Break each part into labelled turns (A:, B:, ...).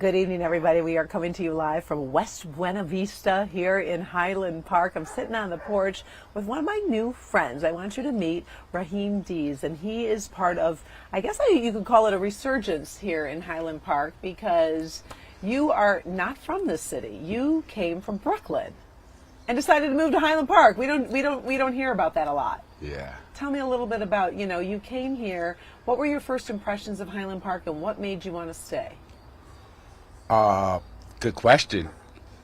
A: Good evening, everybody. We are coming to you live from West Buena Vista here in Highland Park. I'm sitting on the porch with one of my new friends. I want you to meet Rahim Deas, and he is part of, I guess you could call it a resurgence here in Highland Park, because you are not from this city. You came from Brooklyn and decided to move to Highland Park. We don't hear about that a lot.
B: Yeah.
A: Tell me a little bit about, you came here. What were your first impressions of Highland Park, and what made you want to stay?
B: Good question.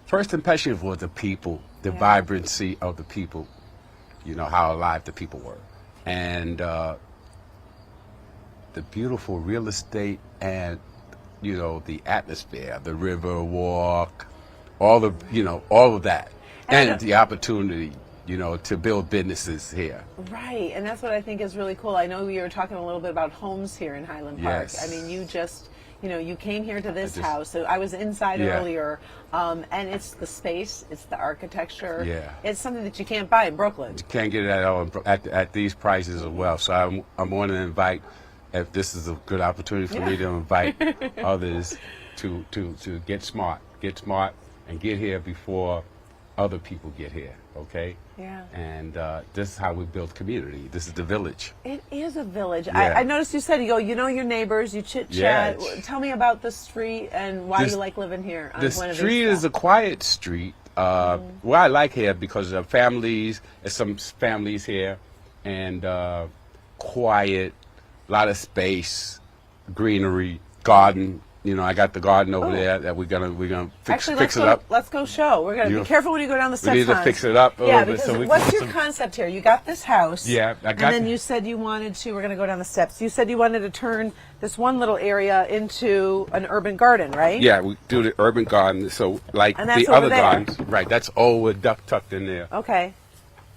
B: First impression was the people, the vibrancy of the people, how alive the people were. And the beautiful real estate and, the atmosphere, the river walk, all of that. And the opportunity, to build businesses here.
A: Right, and that's what I think is really cool. I know you were talking a little bit about homes here in Highland Park.
B: Yes.
A: I mean, you came here to this house. So I was inside earlier, and it's the space, it's the architecture.
B: Yeah.
A: It's something that you can't buy in Brooklyn.
B: You can't get it at these prices as well. So I'm going to invite, if this is a good opportunity for me to invite others to get smart, and get here before other people get here, okay?
A: Yeah.
B: And this is how we build community. This is the village.
A: It is a village.
B: Yeah.
A: I noticed you said you know your neighbors, you chit-chat.
B: Yeah.
A: Tell me about the street and why you like living here on
B: The
A: Buena
B: street
A: Vista.
B: is a quiet street. What I like here, because of families, there's some families here, and quiet, a lot of space, greenery, garden. I got the garden over there that we're gonna fix it up.
A: Let's go show. We're gonna be careful when you go down the steps.
B: We need to fix it up a little bit.
A: Because what's your concept here? You got this house.
B: Yeah,
A: and then you said you wanted to. We're gonna go down the steps. You said you wanted to turn this one little area into an urban garden, right?
B: Yeah, we do the urban garden. So like the other gardens, right? That's all we're tucked in there.
A: Okay.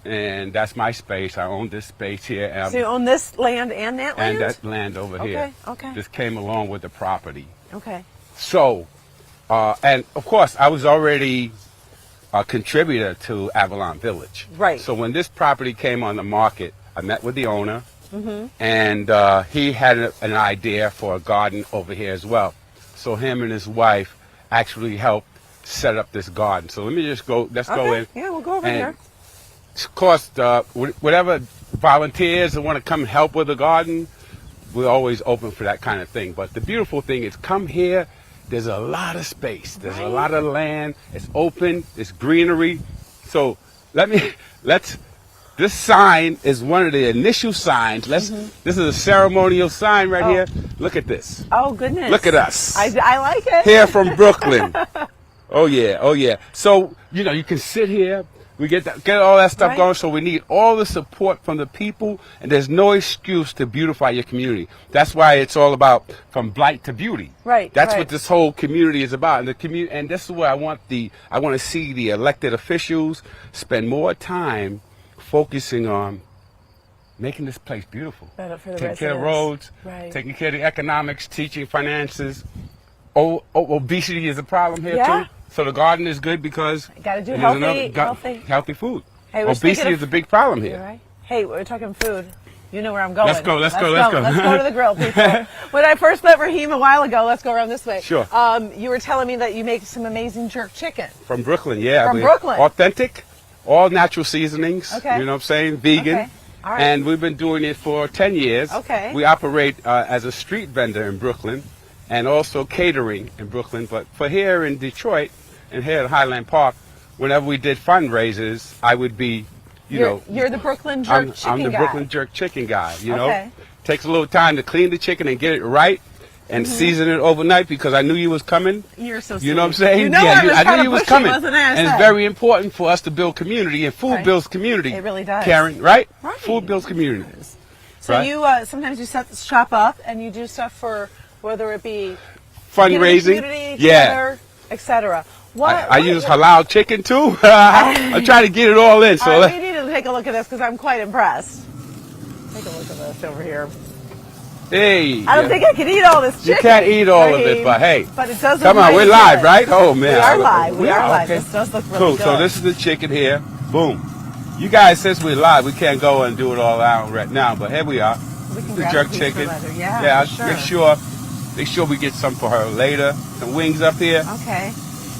B: And that's my space. I own this space here. And
A: so you own this land and that land?
B: And that land over here.
A: Okay.
B: This came along with the property.
A: Okay.
B: So, and of course, I was already a contributor to Avalon Village.
A: Right.
B: So when this property came on the market, I met with the owner, and he had an idea for a garden over here as well. So him and his wife actually helped set up this garden. So let me just go. Let's go in.
A: Yeah, we'll go over here.
B: Of course, whatever volunteers that want to come help with the garden, we're always open for that kind of thing. But the beautiful thing is, come here, there's a lot of space. There's a lot of land. It's open. It's greenery. So this sign is one of the initial signs. This is a ceremonial sign right here. Look at this.
A: Oh, goodness.
B: Look at us.
A: I like it.
B: Here from Brooklyn. Oh, yeah. So, you can sit here. We get all that stuff going, so we need all the support from the people, and there's no excuse to beautify your community. That's why it's all about from blight to beauty.
A: Right.
B: That's what this whole community is about. And and this is where I want to see the elected officials spend more time focusing on making this place beautiful. Taking care of roads, taking care of the economics, teaching finances. Obesity is a problem here too. So the garden is good because
A: got to do
B: healthy food.
A: Hey,
B: obesity is a big problem here.
A: Right. Hey, we're talking food. You know where I'm going.
B: Let's go.
A: Let's go to the grill, people. When I first met Rahim a while ago, let's go around this way.
B: Sure.
A: You were telling me that you make some amazing jerk chicken.
B: From Brooklyn, yeah.
A: From Brooklyn.
B: Authentic, all natural seasonings.
A: Okay.
B: You know what I'm saying? Vegan.
A: Okay. All right.
B: And we've been doing it for 10 years.
A: Okay.
B: We operate as a street vendor in Brooklyn and also catering in Brooklyn. But for here in Detroit and here at Highland Park, whenever we did fundraisers, I would be,
A: You're the Brooklyn jerk chicken guy.
B: I'm the Brooklyn jerk chicken guy, know. Takes a little time to clean the chicken and get it right and season it overnight because I knew you was coming.
A: You're so sweet.
B: You know what I'm saying? I knew you was coming. And it's very important for us to build community, and food builds community.
A: It really does.
B: Karen, right? Food builds community.
A: So you sometimes you set the shop up and you do stuff for whether it be
B: fundraising,
A: community together, etc.
B: I use halal chicken too. I try to get it all in. So
A: we need to take a look at this because I'm quite impressed. Take a look at this over here.
B: Hey,
A: I don't think I can eat all this chicken.
B: You can't eat all of it, but hey,
A: but it does.
B: Come on, we're live, right? Oh man,
A: we are live. We are live. This does look really good.
B: So this is the chicken here. Boom. You guys, since we're live, we can't go and do it all out right now, but here we are.
A: We can
B: the
A: grab
B: jerk
A: a piece
B: chicken.
A: For leather. Yeah,
B: Make sure Make sure we get some for her later. Some wings up here,
A: Okay.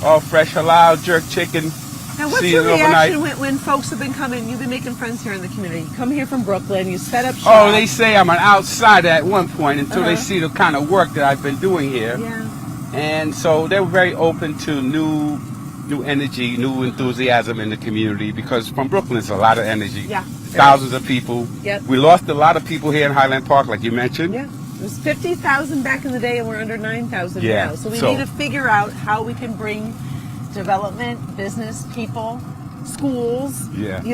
B: all fresh halal jerk chicken.
A: Now, what's your reaction when folks have been coming? You've been making friends here in the community. You come here from Brooklyn. You set up shop.
B: Oh, they say I'm an outsider at one point until they see the kind of work that I've been doing here.
A: Yeah.
B: And so they were very open to new energy, new enthusiasm in the community, because from Brooklyn it's a lot of energy.
A: Yeah.
B: Thousands of people.
A: Yep.
B: We lost a lot of people here in Highland Park, like you mentioned.
A: Yeah. It was 50,000 back in the day, and we're under 9,000
B: Yeah.
A: now. So we need to figure out how we can bring development, business, people, schools,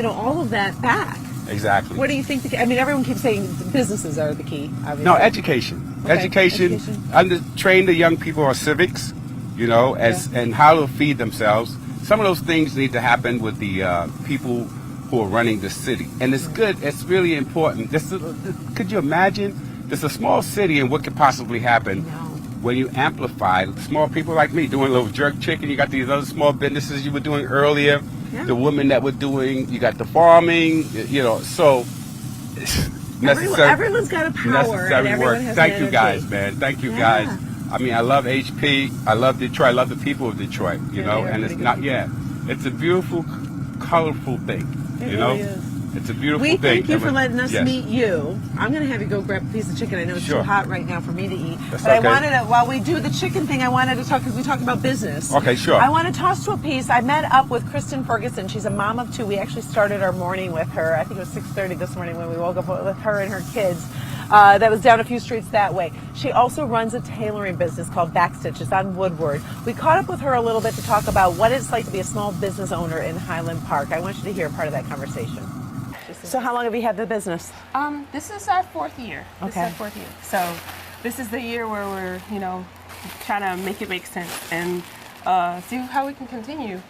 A: all of that back.
B: Exactly.
A: What do you think? I mean, everyone keeps saying businesses are the key. Obviously.
B: No, education.
A: Okay.
B: Education. Train the young people on civics, and how to feed themselves. Some of those things need to happen with the people who are running the city. And it's good. It's really important. Could you imagine? It's a small city, and what could possibly happen when you amplify small people like me doing a little jerk chicken? You got these other small businesses you were doing earlier. Yeah. The women that were doing, you got the farming, so necessary.
A: Everyone's got a power.
B: Necessary
A: and
B: work.
A: Has
B: Thank
A: energy.
B: you guys, man. Thank you guys. I mean, I love HP. I love Detroit. I love the people of Detroit, and it's not, it's a beautiful, colorful thing,
A: It really is.
B: It's a beautiful
A: thing. We
B: thing.
A: thank you for letting us meet you. I'm going to have you go grab a piece of chicken. I know it's too hot right now for me to eat.
B: That's
A: but
B: okay.
A: I wanted to, while we do the chicken thing, I wanted to talk, because we talked about business.
B: Okay, sure.
A: I want to toss to a piece. I met up with Kristine Ferguson. She's a mom of two. We actually started our morning with her. I think it was 6:30 this morning when we woke up with her and her kids. That was down a few streets that way. She also runs a tailoring business called Backstitch. It's on Woodward. We caught up with her a little bit to talk about what it's like to be a small business owner in Highland Park. I want you to hear part of that conversation. So how long have you had the business?
C: This is our fourth year.
A: Okay.
C: This is our fourth year. So this is the year where we're, trying to make it make sense and see how we can continue,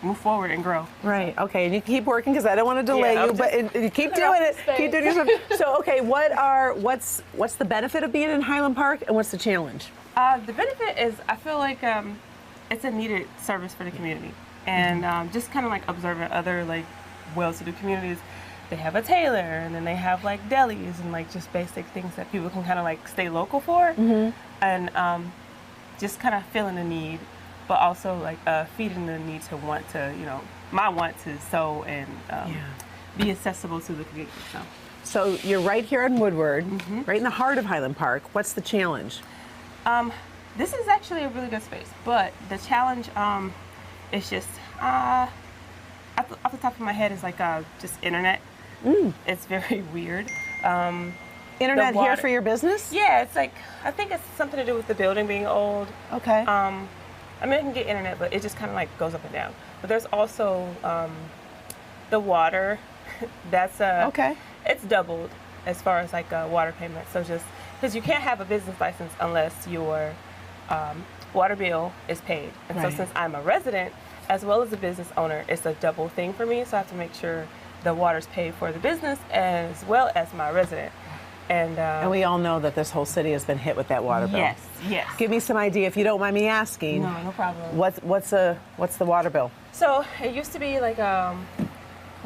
C: move forward and grow.
A: Right. Okay. And you keep working, because I don't want to delay you, but you keep doing it. Keep doing your stuff. So, okay, what's the benefit of being in Highland Park, and what's the challenge?
C: The benefit is I feel like it's a needed service for the community, and just kind of like observing other well-to-do communities. They have a tailor, and then they have delis and just basic things that people can kind of stay local for, and just kind of feeling the need, but also feeding the need to want to, my want to sew and be accessible to the community.
A: So you're right here in Woodward, right in the heart of Highland Park. What's the challenge?
C: This is actually a really good space, but the challenge is just off the top of my head is just internet. It's very weird.
A: Internet here for your business?
C: Yeah, it's I think it's something to do with the building being old.
A: Okay.
C: I mean, I can get internet, but it just kind of goes up and down. But there's also the water. That's
A: okay.
C: It's doubled as far as water payment. So just because you can't have a business license unless your water bill is paid. And so since I'm a resident as well as a business owner, it's a double thing for me. So I have to make sure the water's paid for the business as well as my resident. And
A: we all know that this whole city has been hit with that water bill.
C: Yes, yes.
A: Give me some idea, if you don't mind me asking.
C: No problem.
A: What's the water bill?
C: So it used to be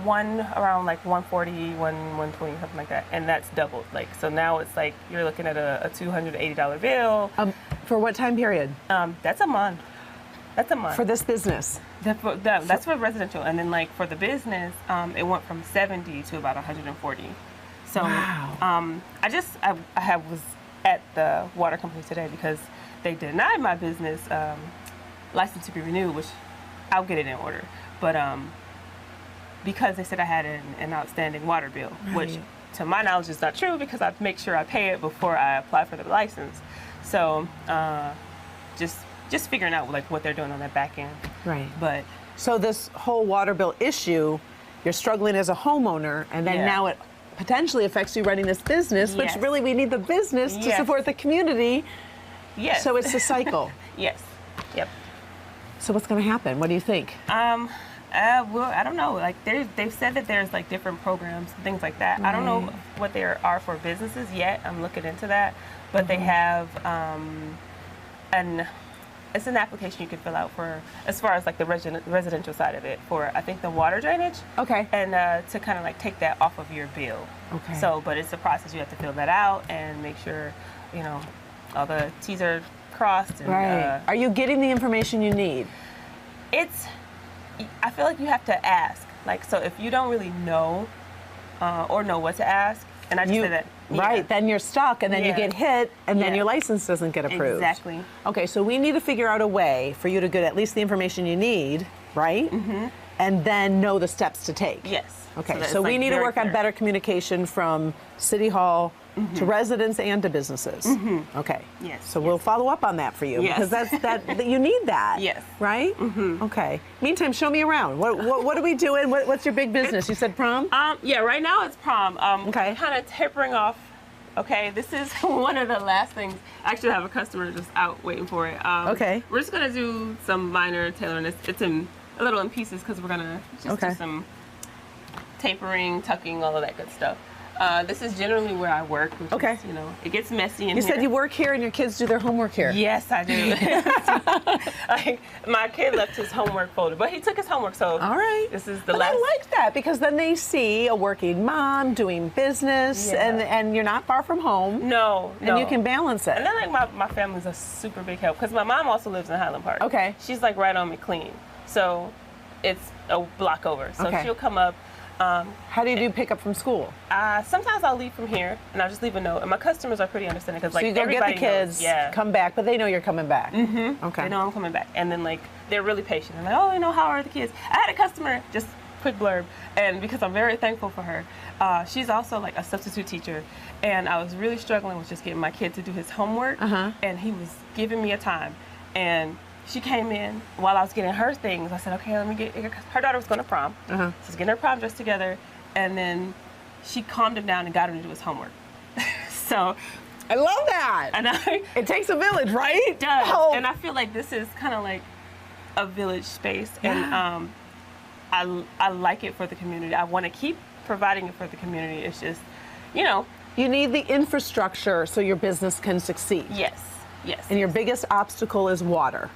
C: one around 140, 120, something like that, and that's doubled. So now it's you're looking at a $280 bill.
A: For what time period?
C: That's a month. That's a month.
A: For this business?
C: That's for residential, and then for the business, it went from 70 to about 140. So
A: wow.
C: I was at the water company today because they denied my business license to be renewed, which I'll get it in order. But because they said I had an outstanding water bill, which to my knowledge is not true, because I make sure I pay it before I apply for the license. So just figuring out what they're doing on that back end.
A: Right.
C: But
A: so this whole water bill issue, you're struggling as a homeowner, and then now it potentially affects you running this business, which really we need the business to support the community.
C: Yes.
A: So it's a cycle.
C: Yes. Yep.
A: So what's going to happen? What do you think?
C: Well, I don't know. They've said that there's different programs and things like that. I don't know what there are for businesses yet. I'm looking into that, but they have it's an application you can fill out for, as far as the residential side of it, for I think the water drainage.
A: Okay.
C: And to kind of take that off of your bill.
A: Okay.
C: So, but it's a process. You have to fill that out and make sure, all the T's are crossed. And,
A: Right. Are you getting the information you need?
C: I feel like you have to ask. Like, so if you don't really know or know what to ask, and I just said that.
A: Right, then you're stuck, and then you get hit, and then your license doesn't get approved.
C: Exactly.
A: Okay, so we need to figure out a way for you to get at least the information you need, right? Mm-hmm. And then know the steps to take.
C: Yes.
A: Okay, so we need to work on better communication from City Hall to residents and to businesses. Okay.
C: Yes.
A: So we'll follow up on that for you because that you need that.
C: Yes.
A: Right? Okay. Meantime, show me around. What are we doing? What's your big business? You said prom?
C: Yeah, right now it's prom.
A: Okay.
C: Kind of tapering off. Okay, this is one of the last things. I actually have a customer just out waiting for it.
A: Okay.
C: We're just gonna do some minor tailoring. It's in a little in pieces because we're gonna just do some tapering, tucking, all of that good stuff. This is generally where I work, which is, you know, it gets messy in here.
A: You said you work here and your kids do their homework here.
C: Yes, I do. Like, my kid left his homework folder, but he took his homework, so
A: all right.
C: This is the
A: but
C: last.
A: I like that because then they see a working mom doing business and you're not far from home.
C: No.
A: And you can balance it.
C: And then like my family's a super big help because my mom also lives in Highland Park.
A: Okay.
C: She's like right on McLean, so it's a block over. So she'll come up.
A: How do you do pick up from school?
C: Sometimes I'll leave from here and I'll just leave a note. And my customers are pretty understanding because like
A: so you go
C: everybody
A: get the kids,
C: knows,
A: come back, but they know you're coming back.
C: Okay. They know I'm coming back, and then like they're really patient. They're like, oh, you know, how are the kids? I had a customer, just quick blurb, and because I'm very thankful for her, she's also like a substitute teacher, and I was really struggling with just getting my kid to do his homework, and he was giving me a time, and she came in while I was getting her things. I said, okay, let me get her daughter was going to prom. So I was getting her prom dress together. And then she calmed him down and got him to do his homework. So
A: I love that.
C: And
A: it takes a village, right?
C: It does. Oh. And I feel like this is kind of like a village space. And I like it for the community. I want to keep providing it for the community. It's just, you know.
A: You need the infrastructure so your business can succeed.
C: Yes.
A: And your biggest obstacle is water.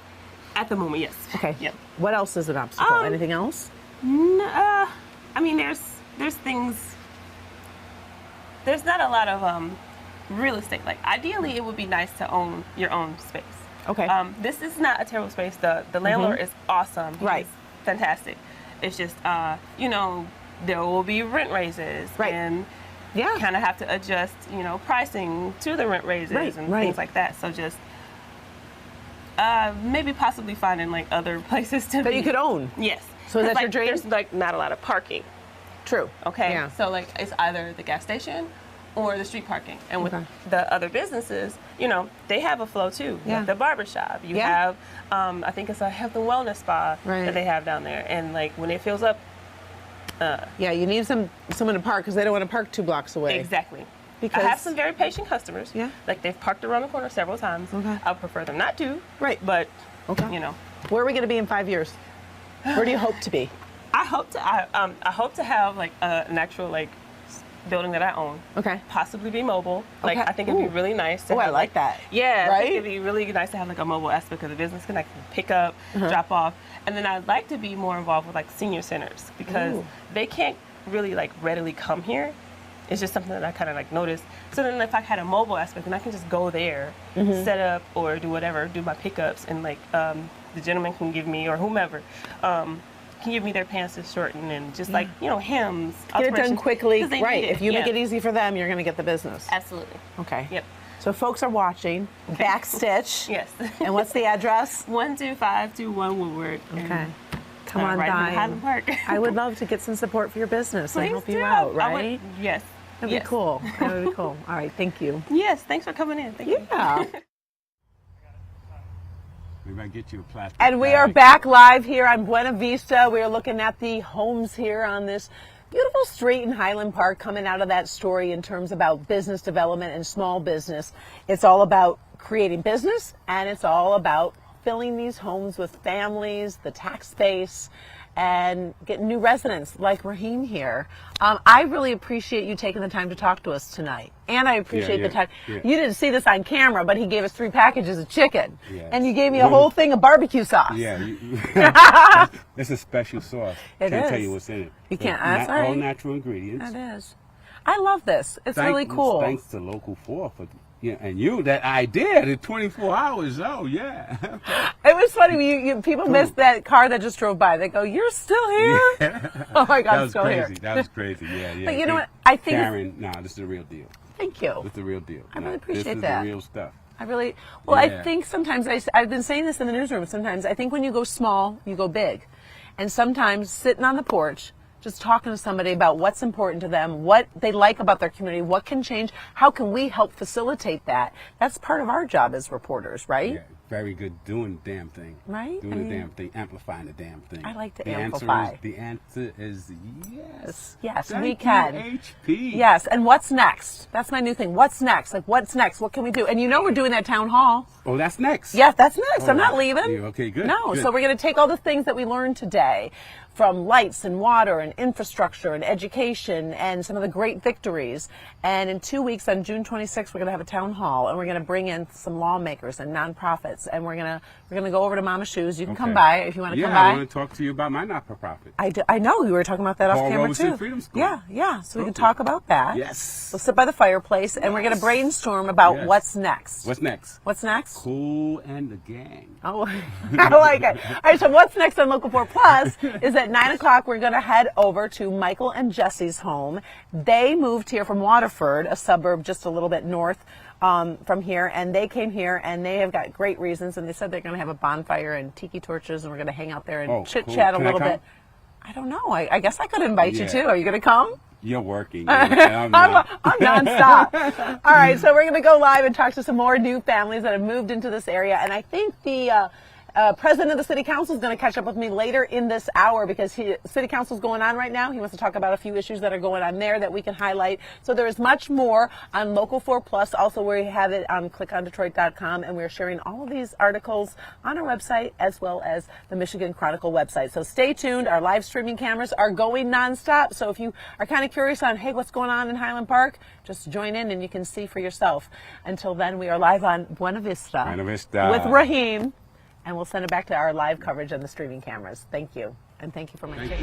C: At the moment, yes.
A: Okay.
C: Yep.
A: What else is an obstacle? Anything else?
C: I mean, there's things. There's not a lot of real estate. Like ideally, it would be nice to own your own space.
A: Okay.
C: This is not a terrible space. The landlord is awesome.
A: Right.
C: He's fantastic. It's just you know, there will be rent raises.
A: Right.
C: And kind of have to adjust, you know, pricing to the rent raises and things like that. So just. Maybe possibly finding like other places to
A: that you could own.
C: Yes.
A: So that's
C: like,
A: your dream?
C: There's like not a lot of parking.
A: True.
C: Okay.
A: Yeah.
C: So like it's either the gas station or the street parking. And with the other businesses, you know, they have a flow too.
A: Yeah.
C: Like the barbershop. You have I think it's a health and wellness spa that they have down there. And like when it fills up
A: you need someone to park because they don't want to park 2 blocks away.
C: Exactly.
A: Because
C: I have some very patient customers.
A: Yeah.
C: Like they've parked around the corner several times.
A: Okay.
C: I prefer them not to.
A: Right.
C: But
A: okay.
C: You know.
A: Where are we going to be in 5 years? Where do you hope to be?
C: I hope to have like an actual like building that I own.
A: Okay.
C: Possibly be mobile. Like
A: Okay.
C: I think it'd be really nice to have,
A: I like that.
C: Yeah.
A: Right?
C: I think it'd be really nice to have like a mobile aspect of the business can pick up, drop off. And then I'd like to be more involved with like senior centers because they can't really like readily come here. It's just something that I kind of like noticed. So then if I had a mobile aspect, then I can just go there, set up or do whatever, do my pickups, and like the gentleman can give me, or whomever, can give me their pants to shorten and just like, you know, hems.
A: Get it done quickly. Right.
C: It.
A: If you make it easy for them, you're going to get the business.
C: Absolutely.
A: Okay.
C: Yep.
A: So folks are watching. Backstitch.
C: Yes.
A: And what's the address?
C: 12521 Woodward.
A: Okay. Come on
C: right
A: by.
C: in Highland Park.
A: I would love to get some support for your business and
C: Please
A: help you
C: do.
A: out, right?
C: Yes.
A: That'd be cool. That would be cool. All right. Thank you.
C: Yes. Thanks for coming in. Thank you.
A: Yeah.
B: We might get you a plastic
A: And we
B: bag.
A: are back live here on Buena Vista. We are looking at the homes here on this beautiful street in Highland Park, coming out of that story in terms about business development and small business. It's all about creating business, and it's all about filling these homes with families, the tax base, and getting new residents like Rahim here. I really appreciate you taking the time to talk to us tonight. And I appreciate the time.
B: Yeah.
A: You didn't see this on camera, but he gave us 3 packages of chicken.
B: Yeah.
A: And you gave me a whole thing of barbecue sauce.
B: Yeah. It's a special sauce. Can't tell you what's in it.
A: You can't.
B: But
A: That's
B: all natural ingredients.
A: That is. I love this. It's really cool.
B: Thanks to Local 4 for Yeah, and that idea, the 24 hours, oh, yeah.
A: It was funny. People missed that car that just drove by. They go, "You're still here?"
B: Yeah.
A: Oh my God,
B: That
A: I'm
B: was
A: still
B: crazy.
A: here.
B: That was crazy. Yeah, yeah.
A: But you know what? I think
B: Karen, this is the real deal.
A: Thank you.
B: It's the real deal.
A: I really
B: This
A: appreciate
B: is
A: that.
B: the real stuff.
A: I
B: Yeah.
A: think sometimes I've been saying this in the newsroom. Sometimes I think when you go small, you go big, and sometimes sitting on the porch, just talking to somebody about what's important to them, what they like about their community, what can change, how can we help facilitate that? That's part of our job as reporters, right?
B: Yeah, very good doing the damn thing.
A: Right?
B: Doing the damn thing, amplifying the damn thing.
A: I like to
B: the
A: amplify.
B: The answer is yes.
A: Yes,
B: Thank
A: we
B: you,
A: can.
B: HP.
A: Yes, and what's next? That's my new thing. What's next? Like, what's next? What can we do? And we're doing that town hall.
B: Oh, that's next.
A: Yes, that's next.
B: Oh,
A: I'm not
B: wow.
A: leaving.
B: Yeah, okay, good,
A: No,
B: good.
A: so we're going to take all the things that we learned today, from lights and water and infrastructure and education and some of the great victories. And in 2 weeks, on June 26th, we're going to have a town hall, and we're going to bring in some lawmakers and nonprofits, and we're going to go over to Mama Shoes. You can come
B: Okay.
A: by if you want to
B: Yeah,
A: come by.
B: I want to talk to you about my not-for-profit.
A: I know you were talking about that off
B: Paul
A: camera
B: Robeson
A: too.
B: Freedom School.
A: Yeah. So we can
B: Okay.
A: talk about that.
B: Yes.
A: We'll sit by the fireplace, and we're going to
B: Yes.
A: brainstorm about
B: Yes.
A: what's next.
B: What's next?
A: What's next?
B: Cool and the gang.
A: Oh, I like it. All right, so what's next on Local 4 Plus is at 9 o'clock, we're going to head over to Michael and Jesse's home. They moved here from Waterford, a suburb just a little bit north from here, and they came here, and they have got great reasons, and they said they're going to have a bonfire and tiki torches, and we're going to hang out there and
B: Oh,
A: chit-chat
B: cool.
A: a
B: Can I
A: little
B: come?
A: bit. I don't know. I guess I could invite you,
B: Yeah.
A: too. Are you going to come?
B: You're working. I'm not.
A: I'm nonstop. All right, so we're going to go live and talk to some more new families that have moved into this area. And I think the president of the city council is going to catch up with me later in this hour, because city council is going on right now. He wants to talk about a few issues that are going on there that we can highlight. So there is much more on Local 4 Plus. Also, we have it on clickondetroit.com, and we're sharing all of these articles on our website as well as the Michigan Chronicle website. So stay tuned. Our live streaming cameras are going nonstop. So if you are kind of curious on, hey, what's going on in Highland Park, just join in and you can see for yourself. Until then, we are live on Buena Vista,
B: Buena Vista.
A: with Rahim. And we'll send it back to our live coverage on the streaming cameras. Thank you. And thank you for my ticket.